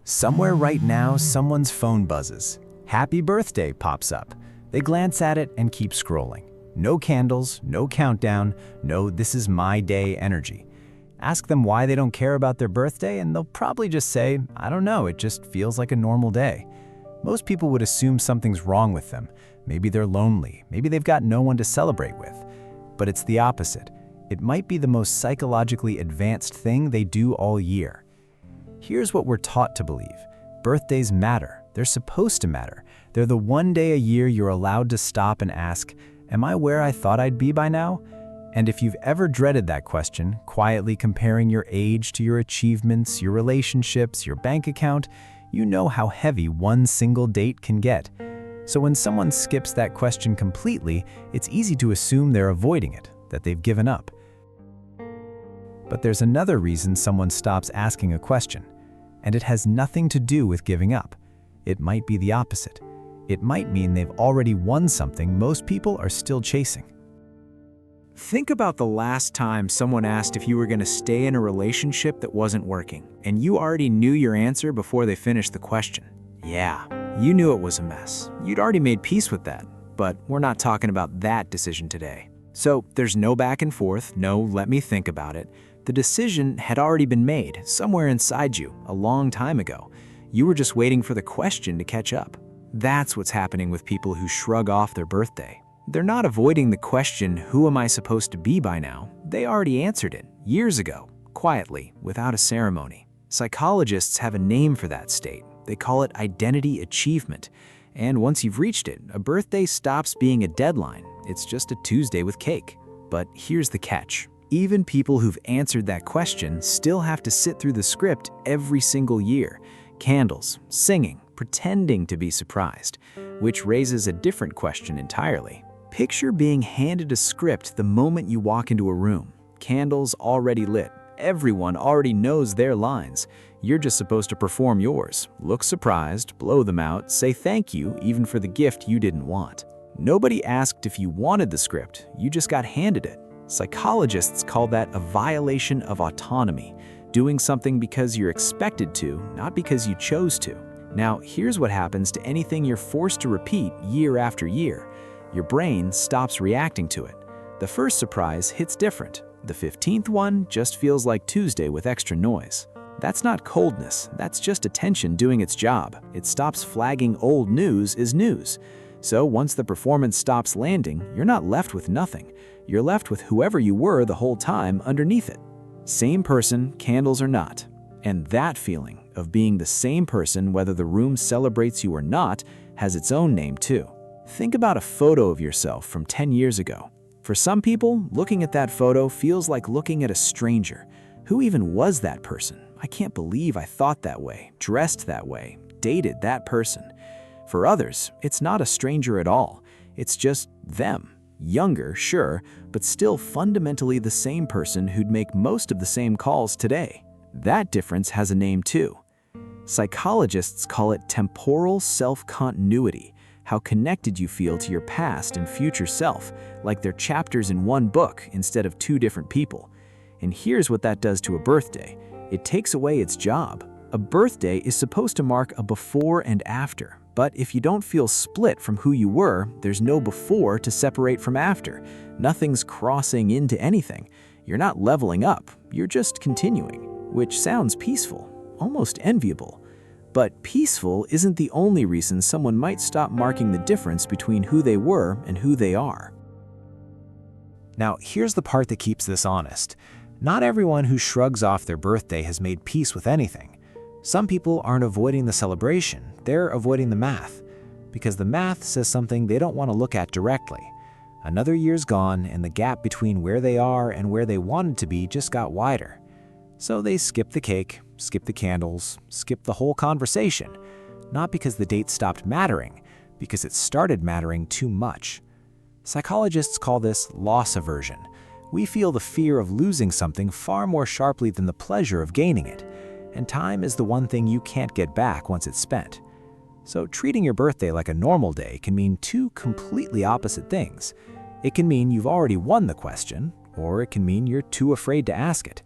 Somewhere right now, someone's phone buzzes. Happy birthday pops up. They glance at it and keep scrolling. No candles, no countdown, no this is my day energy. Ask them why they don't care about their birthday and they'll probably just say, I don't know, it just feels like a normal day. Most people would assume something's wrong with them. Maybe they're lonely, maybe they've got no one to celebrate with. But it's the opposite. It might be the most psychologically advanced thing they do all year. Here's what we're taught to believe. Birthdays matter. They're supposed to matter. They're the one day a year you're allowed to stop and ask, am I where I thought I'd be by now? And if you've ever dreaded that question, quietly comparing your age to your achievements, your relationships, your bank account, you know how heavy one single date can get. So when someone skips that question completely, it's easy to assume they're avoiding it, that they've given up. But there's another reason someone stops asking a question, and it has nothing to do with giving up. It might be the opposite. It might mean they've already won something most people are still chasing. Think about the last time someone asked if you were going to stay in a relationship that wasn't working, and you already knew your answer before they finished the question. Yeah, you knew it was a mess. You'd already made peace with that, but we're not talking about that decision today. So there's no back and forth, no let me think about it. The decision had already been made somewhere inside you a long time ago. You were just waiting for the question to catch up. That's what's happening with people who shrug off their birthday. They're not avoiding the question, who am I supposed to be by now? They already answered it years ago, quietly, without a ceremony. Psychologists have a name for that state. They call it identity achievement. And once you've reached it, a birthday stops being a deadline. It's just a Tuesday with cake. But here's the catch. Even people who've answered that question still have to sit through the script every single year. Candles, singing, pretending to be surprised, which raises a different question entirely. Picture being handed a script the moment you walk into a room. Candles already lit. Everyone already knows their lines. You're just supposed to perform yours. Look surprised, blow them out, say thank you even for the gift you didn't want. Nobody asked if you wanted the script, you just got handed it. Psychologists call that a violation of autonomy, doing something because you're expected to, not because you chose to. Now, here's what happens to anything you're forced to repeat year after year. Your brain stops reacting to it. The first surprise hits different. The 15th one just feels like Tuesday with extra noise. That's not coldness, that's just attention doing its job. It stops flagging old news as news. So once the performance stops landing, you're not left with nothing. You're left with whoever you were the whole time underneath it. Same person, candles or not. And that feeling of being the same person whether the room celebrates you or not has its own name too. Think about a photo of yourself from 10 years ago. For some people, looking at that photo feels like looking at a stranger. Who even was that person? I can't believe I thought that way, dressed that way, dated that person. For others, it's not a stranger at all. It's just them. Younger, sure, but still fundamentally the same person who'd make most of the same calls today. That difference has a name too. Psychologists call it temporal self-continuity, how connected you feel to your past and future self, like they're chapters in one book instead of two different people. And here's what that does to a birthday. It takes away its job. A birthday is supposed to mark a before and after. But if you don't feel split from who you were, there's no before to separate from after. Nothing's crossing into anything. You're not leveling up, you're just continuing, which sounds peaceful, almost enviable. But peaceful isn't the only reason someone might stop marking the difference between who they were and who they are. Now, here's the part that keeps this honest. Not everyone who shrugs off their birthday has made peace with anything. Some people aren't avoiding the celebration, they're avoiding the math. Because the math says something they don't want to look at directly. Another year's gone, and the gap between where they are and where they wanted to be just got wider. So they skip the cake, skip the candles, skip the whole conversation. Not because the date stopped mattering, because it started mattering too much. Psychologists call this loss aversion. We feel the fear of losing something far more sharply than the pleasure of gaining it. And time is the one thing you can't get back once it's spent. So treating your birthday like a normal day can mean two completely opposite things. It can mean you've already won the question, or it can mean you're too afraid to ask it.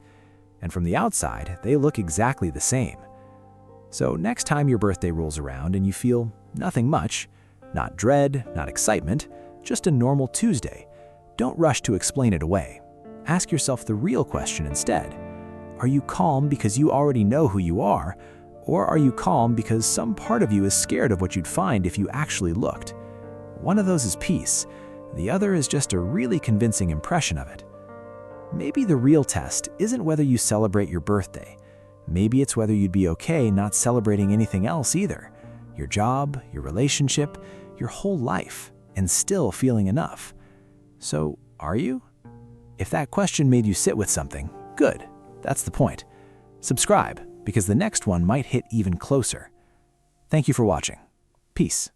And from the outside, they look exactly the same. So next time your birthday rolls around and you feel nothing much, not dread, not excitement, just a normal Tuesday, don't rush to explain it away. Ask yourself the real question instead. Are you calm because you already know who you are, or are you calm because some part of you is scared of what you'd find if you actually looked? One of those is peace. The other is just a really convincing impression of it. Maybe the real test isn't whether you celebrate your birthday. Maybe it's whether you'd be okay not celebrating anything else either. Your job, your relationship, your whole life, and still feeling enough. So, are you? If that question made you sit with something, good. That's the point. Subscribe, because the next one might hit even closer. Thank you for watching. Peace.